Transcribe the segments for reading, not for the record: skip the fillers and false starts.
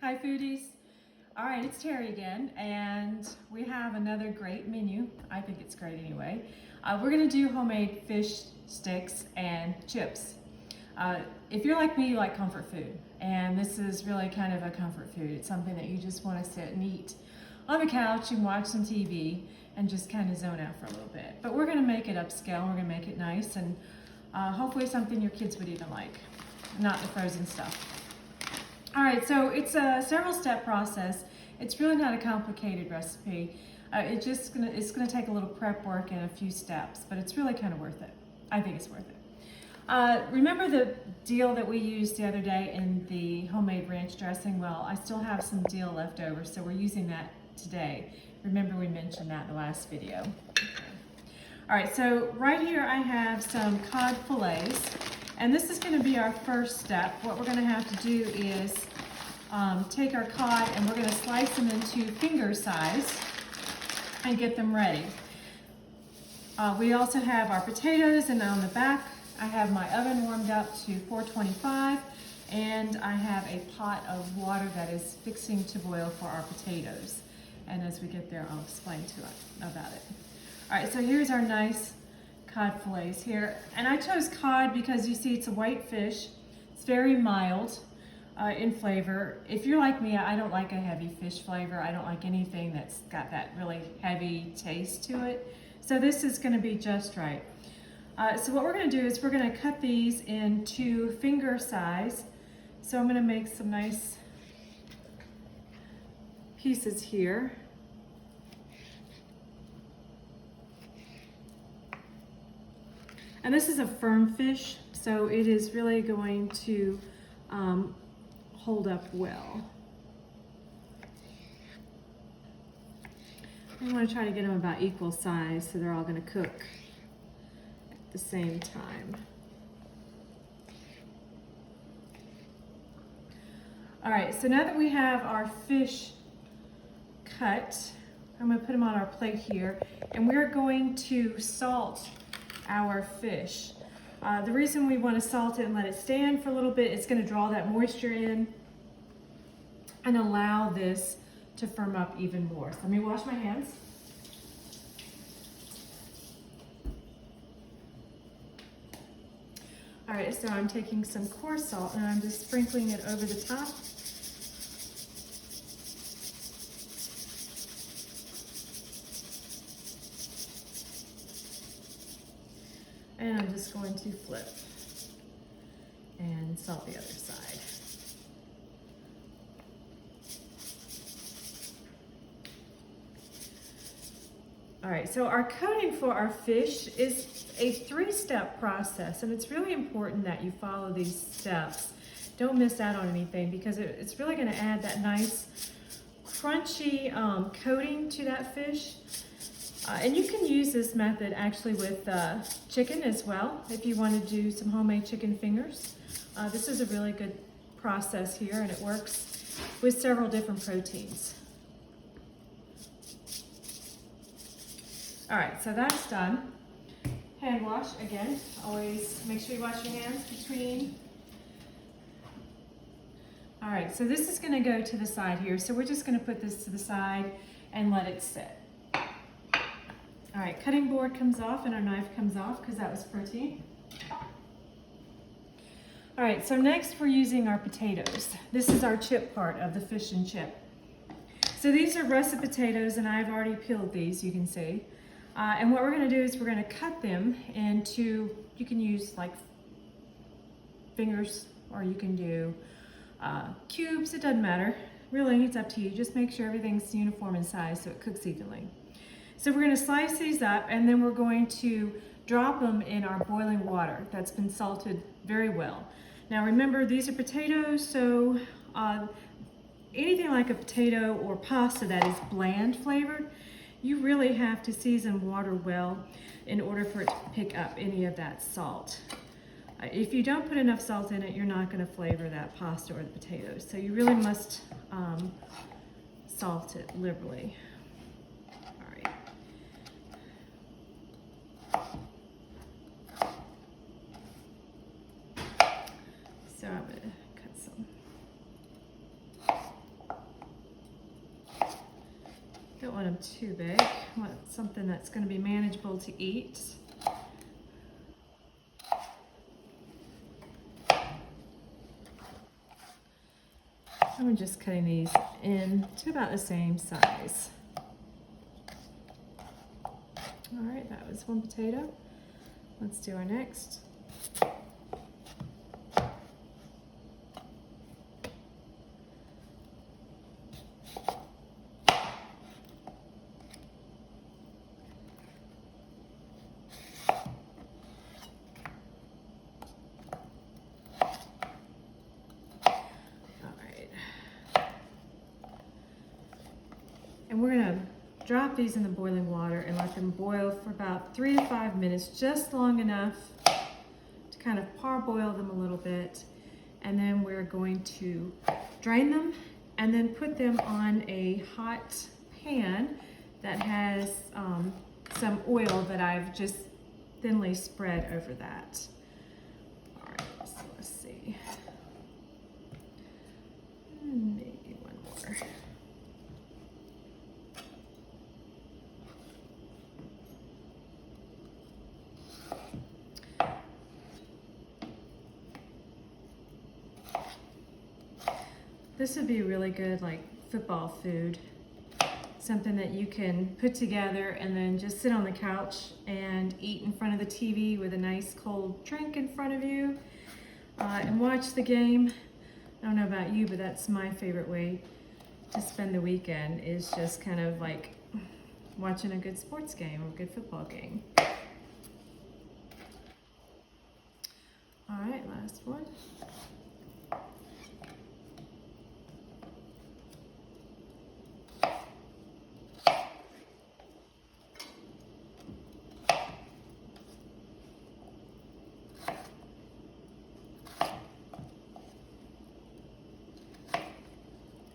Hi foodies. All right, it's Terry again, and we have another great menu. I think it's great anyway. We're gonna do homemade fish sticks and chips. If you're like me, you like comfort food, and this is really kind of a comfort food. It's something that you just wanna sit and eat on the couch and watch some TV and just kind of zone out for a little bit. But we're gonna make it upscale, we're gonna make it nice, and hopefully something your kids would even like, not the frozen stuff. All right, so it's a several step process. It's really not a complicated recipe. It's gonna take a little prep work and a few steps, but it's really kind of worth it. I think it's worth it. Remember the dill that we used the other day in the homemade ranch dressing? Well, I still have some dill left over, so we're using that today. Remember we mentioned that in the last video. Okay. All right, so right here I have some cod fillets. And this is going to be our first step. What we're going to have to do is take our cod and we're going to slice them into finger size and get them ready. We also have our potatoes, and on the back I have my oven warmed up to 425, and I have a pot of water that is fixing to boil for our potatoes. And as we get there, I'll explain about it. All right, so here's our nice cod fillets here, and I chose cod because you see it's a white fish. It's very mild in flavor. If you're like me, I don't like a heavy fish flavor. I don't like anything that's got that really heavy taste to it. So this is going to be just right. So what we're going to do is we're going to cut these into finger size. So I'm going to make some nice pieces here. And this is a firm fish, so it is really going to hold up well. I want to try to get them about equal size so they're all going to cook at the same time. All right, so now that we have our fish cut, I'm going to put them on our plate here, and we're going to salt our fish. The reason we want to salt it and let it stand for a little bit, it's going to draw that moisture in and allow this to firm up even more. So let me wash my hands. All right, so I'm taking some coarse salt and I'm just sprinkling it over the top. And I'm just going to flip and salt the other side. All right, so our coating for our fish is a 3-step process, and it's really important that you follow these steps. Don't miss out on anything, because it's really going to add that nice crunchy coating to that fish. And you can use this method actually with chicken as well, if you want to do some homemade chicken fingers. This is a really good process here, and it works with several different proteins. All right, so that's done. Hand wash again. Always make sure you wash your hands between. All right, so this is going to go to the side here. So we're just going to put this to the side and let it sit. All right, cutting board comes off and our knife comes off because that was protein. All right, so next we're using our potatoes. This is our chip part of the fish and chip. So these are russet potatoes, and I've already peeled these, you can see. And what we're gonna do is we're gonna cut them into, you can use like fingers, or you can do cubes, it doesn't matter. Really, it's up to you. Just make sure everything's uniform in size so it cooks evenly. So we're going to slice these up, and then we're going to drop them in our boiling water that's been salted very well. Now remember, these are potatoes, so anything like a potato or pasta that is bland flavored, you really have to season water well in order for it to pick up any of that salt. If you don't put enough salt in it, you're not going to flavor that pasta or the potatoes. So you really must salt it liberally. So I'm going to cut some. want them too big. I want something that's going to be manageable to eat. I'm just cutting these in to about the same size. All right, that was one potato. Let's do our next. And we're gonna drop these in the boiling water and let them boil for about 3 to 5 minutes, just long enough to kind of parboil them a little bit. And then we're going to drain them and then put them on a hot pan that has some oil that I've just thinly spread over that. All right, so let's see. Maybe one more. This would be really good, like football food. Something that you can put together and then just sit on the couch and eat in front of the TV with a nice cold drink in front of you and watch the game. I don't know about you, but that's my favorite way to spend the weekend, is just kind of like watching a good sports game or a good football game. All right, last one.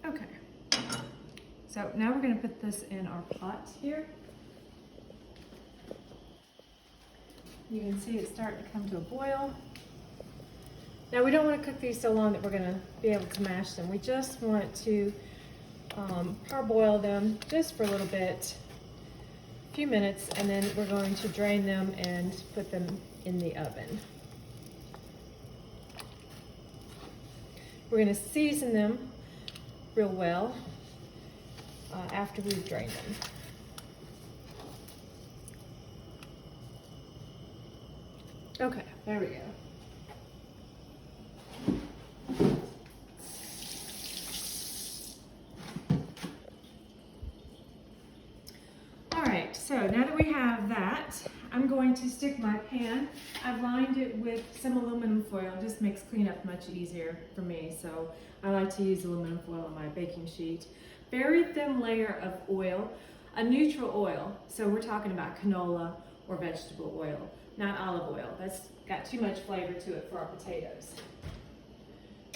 Okay, so now we're going to put this in our pot here. You can see it's starting to come to a boil. Now we don't want to cook these so long that we're going to be able to mash them. We just want to parboil them just for a little bit, a few minutes, and then we're going to drain them and put them in the oven. We're going to season them real well after we've drained them. Okay, there we go. All right, so now that we have that, I'm going to stick my pan. I've lined it with some aluminum foil. It just makes cleanup much easier for me, so I like to use aluminum foil on my baking sheet. Very thin layer of oil, a neutral oil, so we're talking about canola or vegetable oil, not olive oil. That's got too much flavor to it for our potatoes.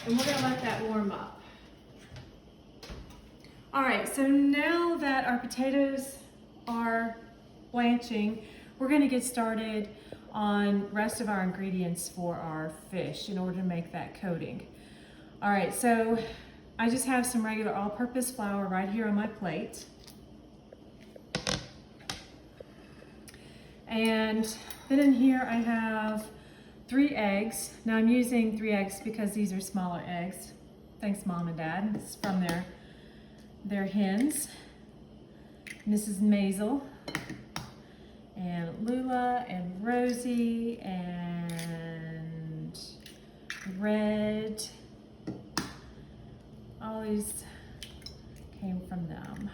And we're gonna let that warm up. All right, so now that our potatoes are blanching, we're gonna get started on the rest of our ingredients for our fish in order to make that coating. All right, so I just have some regular all-purpose flour right here on my plate. And then in here I have 3 eggs. Now I'm using 3 eggs because these are smaller eggs. Thanks, Mom and Dad. This is from their hens. Mrs. Maisel and Lula and Rosie and Red. All these came from them.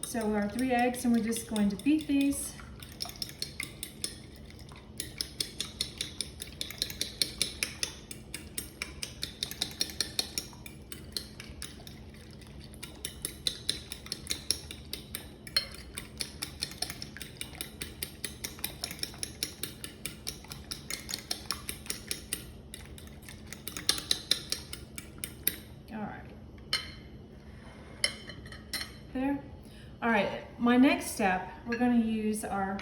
So our 3 eggs, and we're just going to beat these. All right. There. All right, my next step, we're going to use our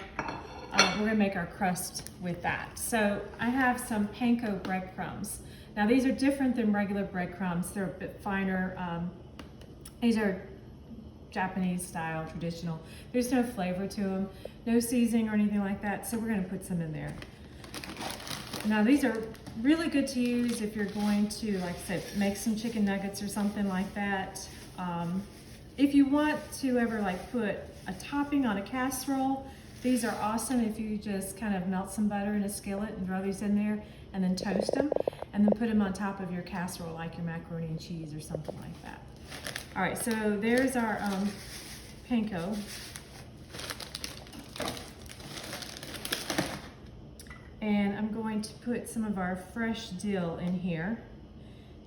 we're gonna make our crust with that. So I have some panko breadcrumbs. Now these are different than regular breadcrumbs. They're a bit finer. These are Japanese style, traditional. There's no flavor to them, no seasoning or anything like that. So we're gonna put some in there. Now these are really good to use if you're going to, like I said, make some chicken nuggets or something like that. If you want to ever like put a topping on a casserole, these are awesome if you just kind of melt some butter in a skillet and throw these in there and then toast them and then put them on top of your casserole like your macaroni and cheese or something like that. All right, so there's our panko. And I'm going to put some of our fresh dill in here.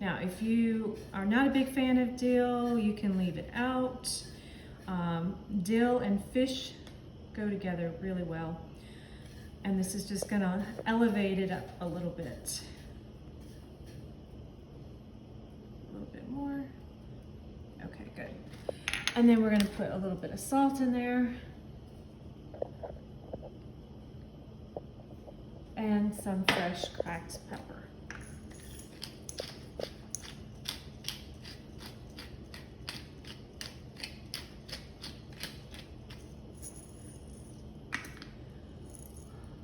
Now, if you are not a big fan of dill, you can leave it out. Dill and fish go together really well. And this is just gonna elevate it up a little bit. A little bit more. Okay, good. And then we're gonna put a little bit of salt in there. And some fresh cracked pepper.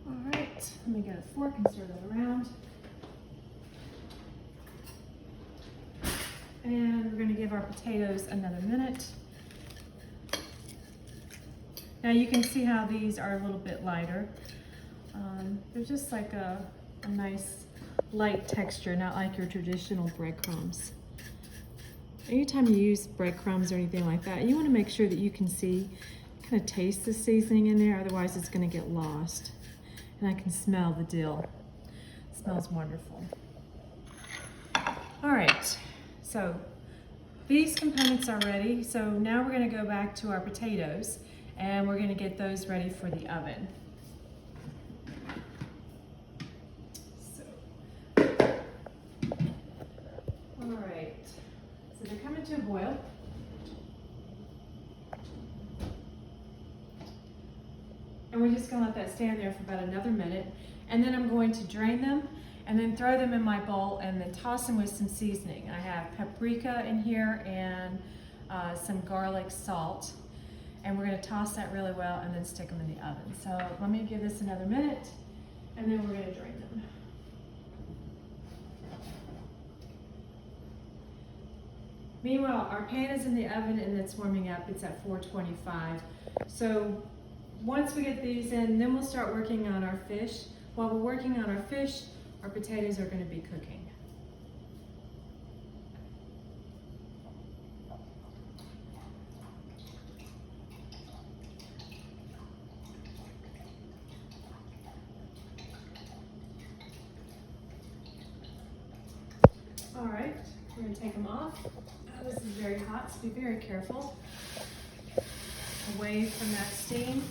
All right, let me get a fork and stir that around. And we're going to give our potatoes another minute. Now you can see how these are a little bit lighter. They're just like a nice light texture, not like your traditional breadcrumbs. Anytime you use breadcrumbs or anything like that, you want to make sure that you can see, kind of taste the seasoning in there, otherwise it's going to get lost. And I can smell the dill. It smells wonderful. All right, so these components are ready. So now we're going to go back to our potatoes and we're going to get those ready for the oven. So they're coming to a boil. And we're just gonna let that stand there for about another minute. And then I'm going to drain them and then throw them in my bowl and then toss them with some seasoning. I have paprika in here and some garlic salt. And we're gonna toss that really well and then stick them in the oven. So let me give this another minute and then we're gonna drain them. Meanwhile, our pan is in the oven and it's warming up. It's at 425. So once we get these in, then we'll start working on our fish. While we're working on our fish, our potatoes are going to be cooking. All right, we're going to take them off. This is very hot, so be very careful. Away from that steam.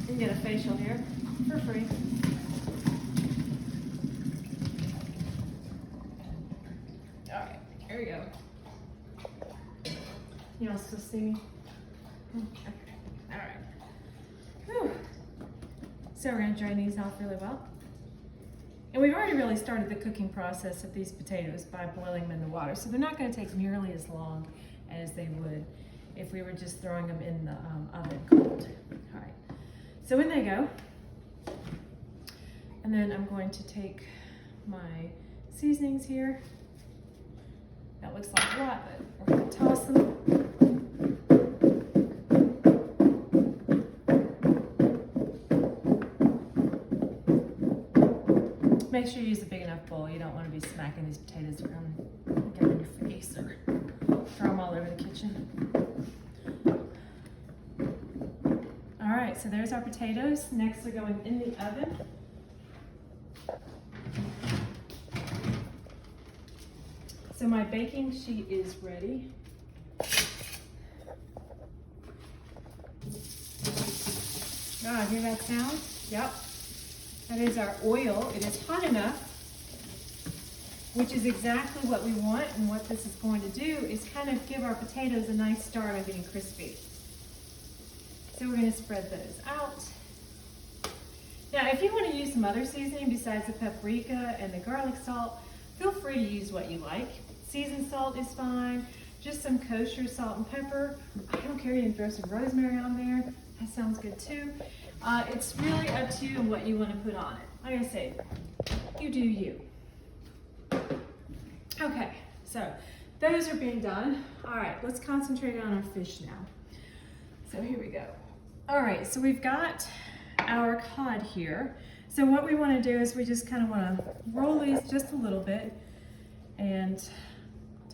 You can get a facial here for free. All right, here we go. You all still see me? Okay, all right. Whew. So we're gonna drain these off really well. And we've already really started the cooking process of these potatoes by boiling them in the water. So they're not going to take nearly as long as they would if we were just throwing them in the oven cold. All right, so in they go. And then I'm going to take my seasonings here. That looks like a lot, but we're going to toss them. Make sure you use a big enough bowl. You don't want to be smacking these potatoes around and get them in your face or throw them all over the kitchen. All right, so there's our potatoes. Next, they're going in the oven. So my baking sheet is ready. Ah, hear that sound? Yep. That is our oil. It is hot enough, which is exactly what we want, and what this is going to do is kind of give our potatoes a nice start on being crispy. so we're gonna spread those out. Now, if you want to use some other seasoning besides the paprika and the garlic salt, feel free to use what you like. Seasoned salt is fine, just some kosher salt and pepper. I don't care, you can throw some rosemary on there. That sounds good too. It's really up to you and what you want to put on it. Like I say, you do you. Okay, so those are being done. All right, let's concentrate on our fish now. So here we go. All right, so we've got our cod here. So what we want to do is we just kind of want to roll these just a little bit and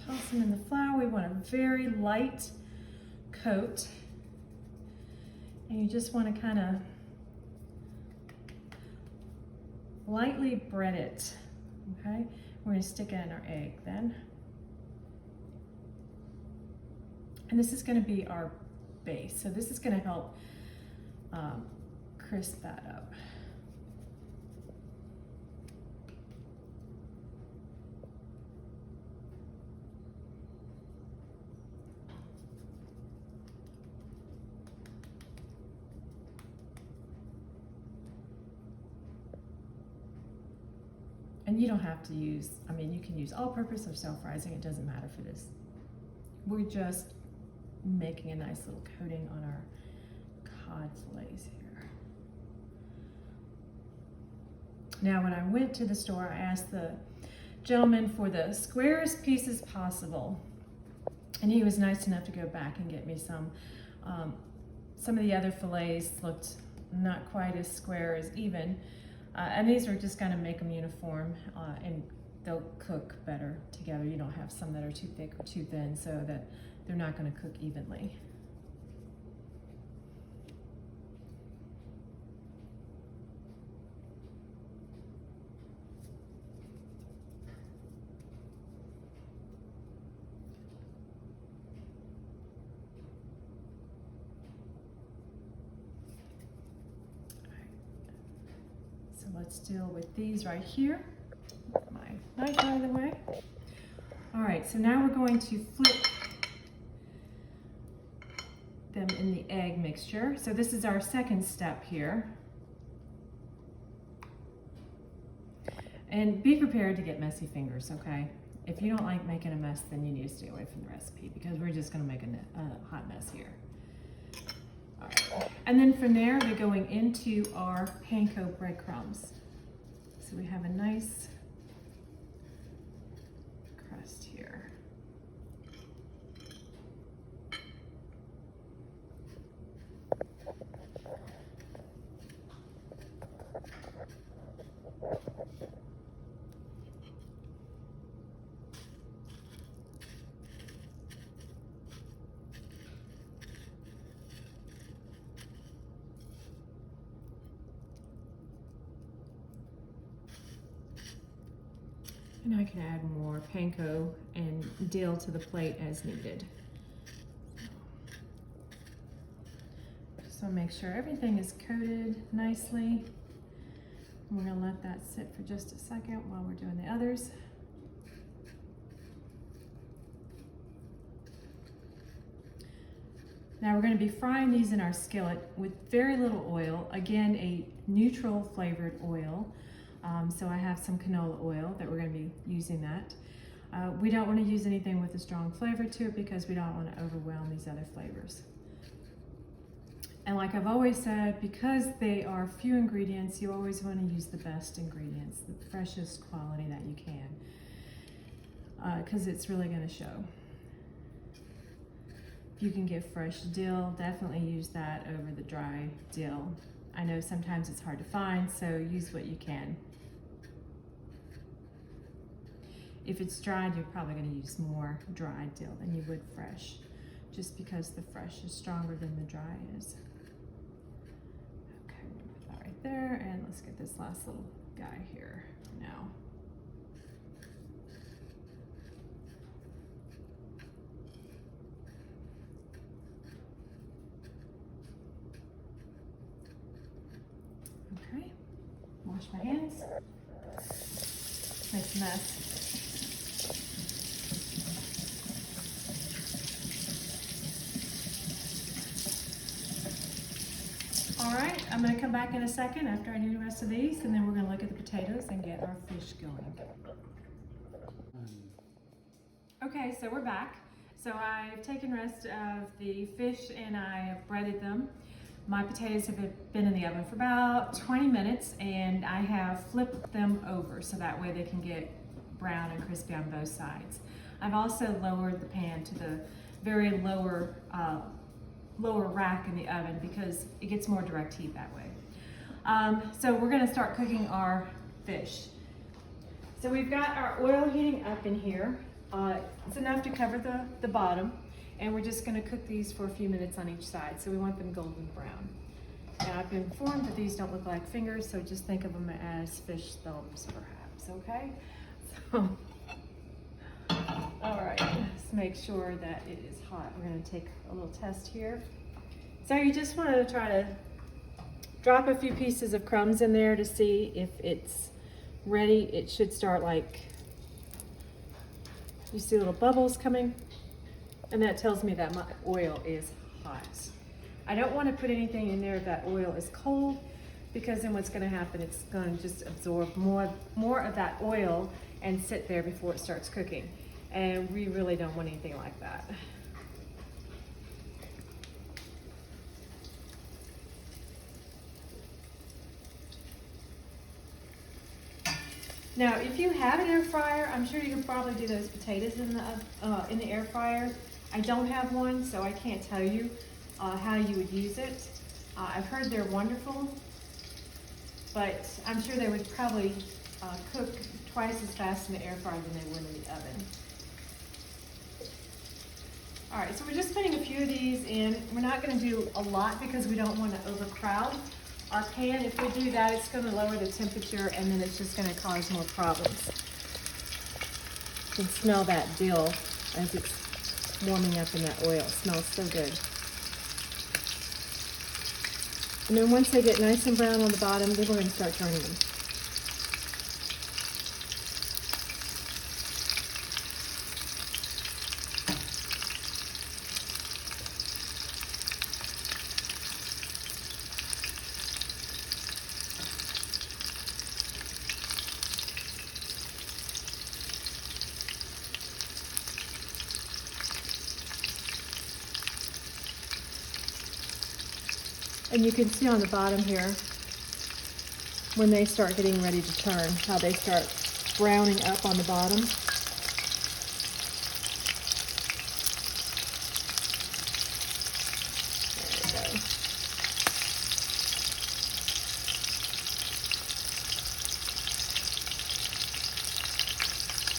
toss them in the flour. We want a very light coat. And you just want to kind of lightly bread it, okay? We're going to stick it in our egg then. And this is going to be our base. So this is going to help crisp that up. And you don't have to use, I mean, you can use all-purpose or self-rising, it doesn't matter for this. We're just making a nice little coating on our cod fillets here. Now, when I went to the store, I asked the gentleman for the squarest pieces possible, and he was nice enough to go back and get me some. Some of the other fillets looked not quite as square as even. And these are just going to make them uniform and they'll cook better together. You don't have some that are too thick or too thin so that they're not going to cook evenly. Let's deal with these right here. My knife out of the way. All right, so now we're going to flip them in the egg mixture. So this is our second step here. And be prepared to get messy fingers, okay? If you don't like making a mess, then you need to stay away from the recipe because we're just gonna make a hot mess here. All right. And then from there, we're going into our panko breadcrumbs. So we have a nice crust here. And I can add more panko and dill to the plate as needed. So make sure everything is coated nicely. We're gonna let that sit for just a second while we're doing the others. Now we're going to be frying these in our skillet with very little oil. Again, a neutral flavored oil. So I have some canola oil that we're going to be using that. We don't want to use anything with a strong flavor to it because we don't want to overwhelm these other flavors. And like I've always said, because they are few ingredients, you always want to use the best ingredients, the freshest quality that you can, because it's really going to show. If you can get fresh dill, definitely use that over the dry dill. I know sometimes it's hard to find, so use what you can. If it's dried, you're probably going to use more dried dill than you would fresh, just because the fresh is stronger than the dry is. Okay, we'll put that right there, and let's get this last little guy here now. Okay, wash my hands. Nice mess. All right, I'm gonna come back in a second after I do the rest of these, and then we're gonna look at the potatoes and get our fish going. Okay, so we're back. So I've taken rest of the fish and I have breaded them. My potatoes have been in the oven for about 20 minutes, and I have flipped them over so that way they can get brown and crispy on both sides. I've also lowered the pan to the very lower rack in the oven because it gets more direct heat that way. So we're gonna start cooking our fish. So we've got our oil heating up in here. It's enough to cover the bottom, and we're just gonna cook these for a few minutes on each side. So we want them golden brown. Now I've been informed that these don't look like fingers, so just think of them as fish thumbs perhaps, okay? So, all right, let's make sure that it is hot. We're gonna take a little test here. So you just wanna try to drop a few pieces of crumbs in there to see if it's ready. It should start like, you see little bubbles coming, and that tells me that my oil is hot. I don't want to put anything in there if that oil is cold, because then what's going to happen, it's going to just absorb more of that oil and sit there before it starts cooking. And we really don't want anything like that. Now, if you have an air fryer, I'm sure you can probably do those potatoes in the air fryer. I don't have one, so I can't tell you how you would use it. I've heard they're wonderful, but I'm sure they would probably cook twice as fast in the air fryer than they would in the oven. All right, so we're just putting a few of these in. We're not going to do a lot because we don't want to overcrowd our pan. If we do that, it's going to lower the temperature, and then it's just going to cause more problems. You can smell that dill as it's warming up in that oil. It smells so good. And then once they get nice and brown on the bottom, then we're going to start turning them. And you can see on the bottom here, when they start getting ready to turn, how they start browning up on the bottom. There we go.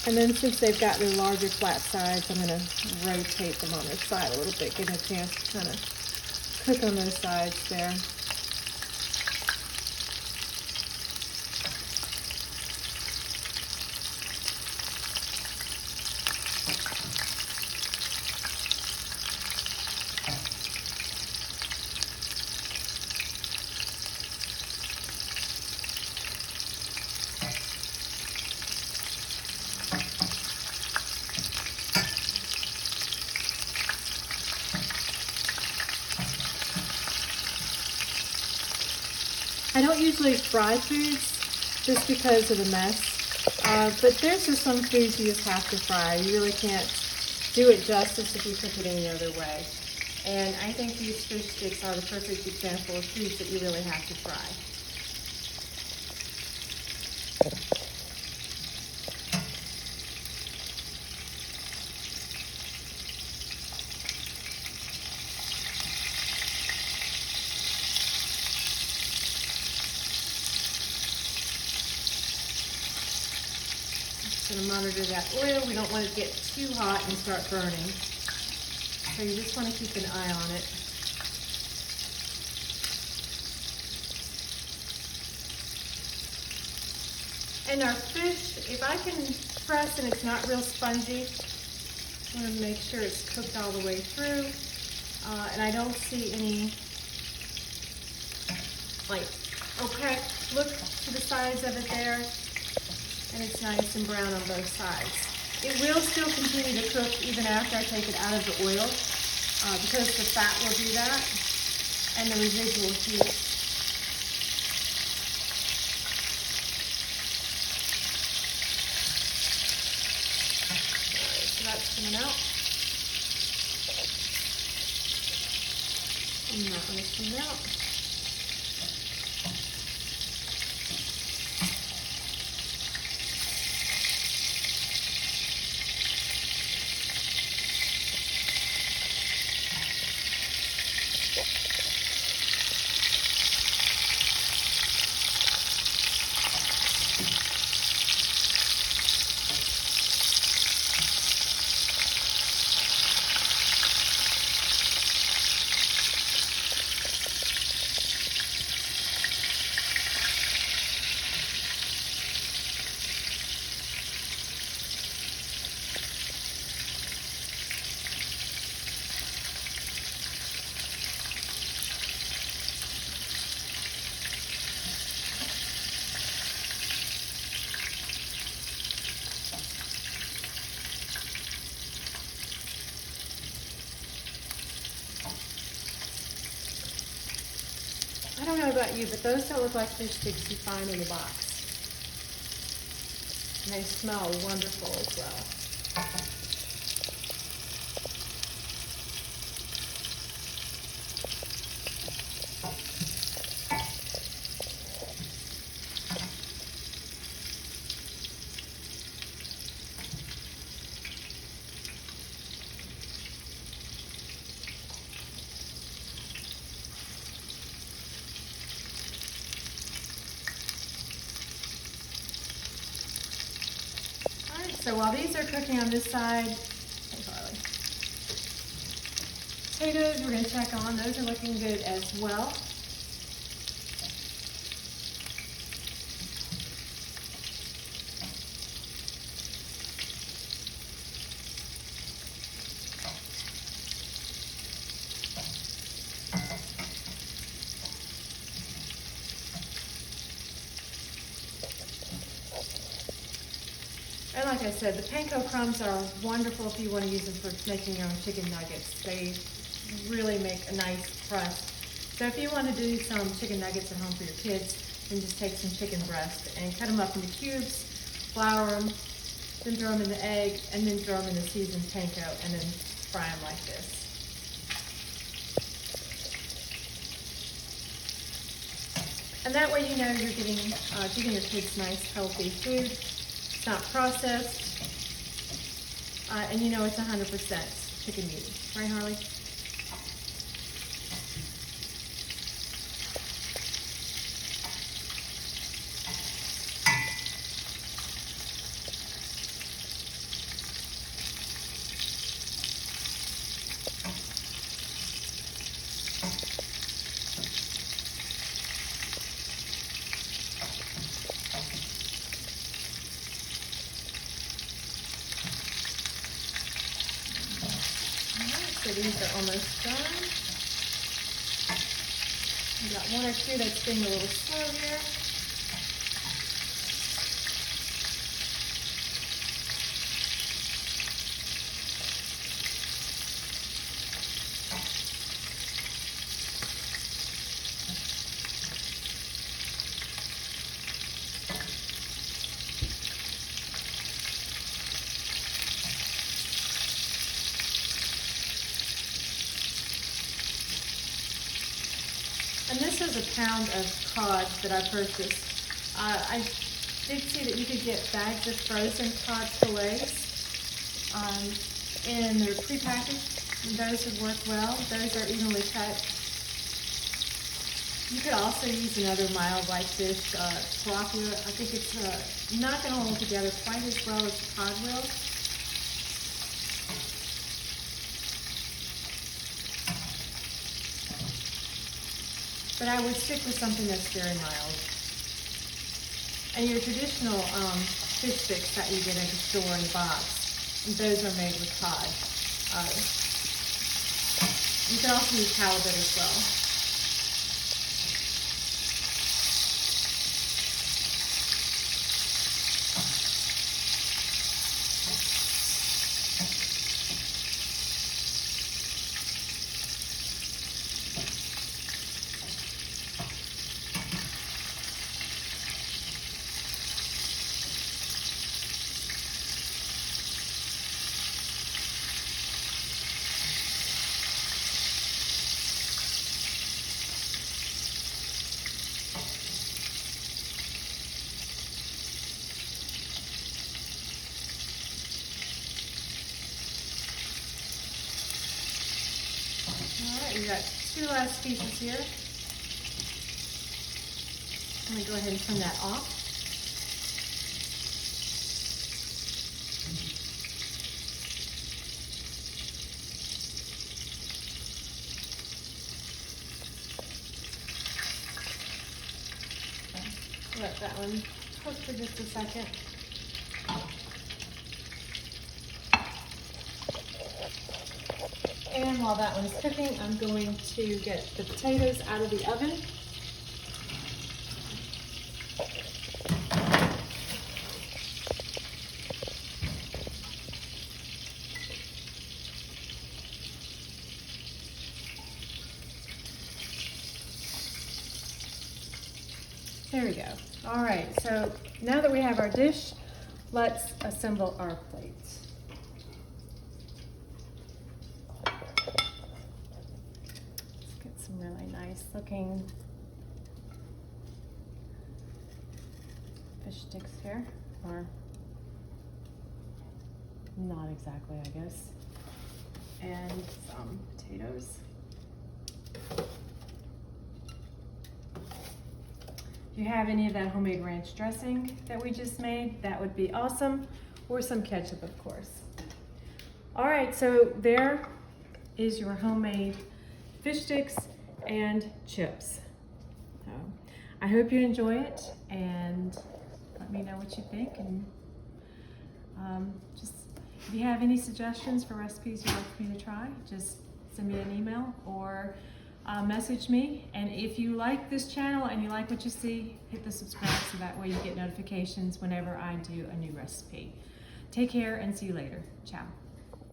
And then since they've got their larger flat sides, I'm going to rotate them on their side a little bit, give them a chance to kind of cook on those sides there. I don't usually fry foods just because of the mess, but there's just some foods you just have to fry. You really can't do it justice if you cook it any other way. And I think these fish sticks are the perfect example of foods that you really have to fry. Going to monitor that oil. We don't want it to get too hot and start burning. So you just want to keep an eye on it. And our fish, if I can press and it's not real spongy, I want to make sure it's cooked all the way through. And I don't see any, like, okay, look to the sides of it there. And it's nice and brown on both sides. It will still continue to cook even after I take it out of the oil because the fat will do that and the residual heat. one out. And that one is coming out. I don't know about you, but those don't look like fish sticks you find in the box. And they smell wonderful as well. So while these are cooking on this side, hey Carly, potatoes we're going to check on. Those are looking good as well. And like I said, the panko crumbs are wonderful if you want to use them for making your own chicken nuggets. They really make a nice crust. So if you want to do some chicken nuggets at home for your kids, then just take some chicken breast and cut them up into cubes, flour them, then throw them in the egg, and then throw them in the seasoned panko, and then fry them like this. And that way you know you're giving your kids nice, healthy food. It's not processed, and you know it's 100% chicken meat. Right, Harley? So these are almost done. We've got one or two that's being a little slow here. And this is a pound of cod that I purchased. I did see that you could get bags of frozen cod fillets, and they're prepackaged. Those would work well. Those are evenly cut. You could also use another mild like this, tilapia. I think it's not going to hold together quite as well as cod will. But I would stick with something that's very mild. And your traditional fish sticks that you get at the store in the box, those are made with cod. You can also use halibut as well. got 2 last pieces here. Let me go ahead and turn that off. Let that one cook for just a second. And while that one's cooking, I'm going to get the potatoes out of the oven. There we go. All right, so now that we have our dish, let's assemble our plates. Let's get some really nice looking fish sticks here, or not exactly, I guess, and some potatoes. If you have any of that homemade ranch dressing that we just made, that would be awesome, or some ketchup, of course. All right, so there is your homemade fish sticks and chips. So I hope you enjoy it, and let me know what you think. And just if you have any suggestions for recipes you'd like me to try, just send me an email or message me. And if you like this channel and you like what you see, hit the subscribe so that way you get notifications whenever I do a new recipe. Take care and see you later. Ciao.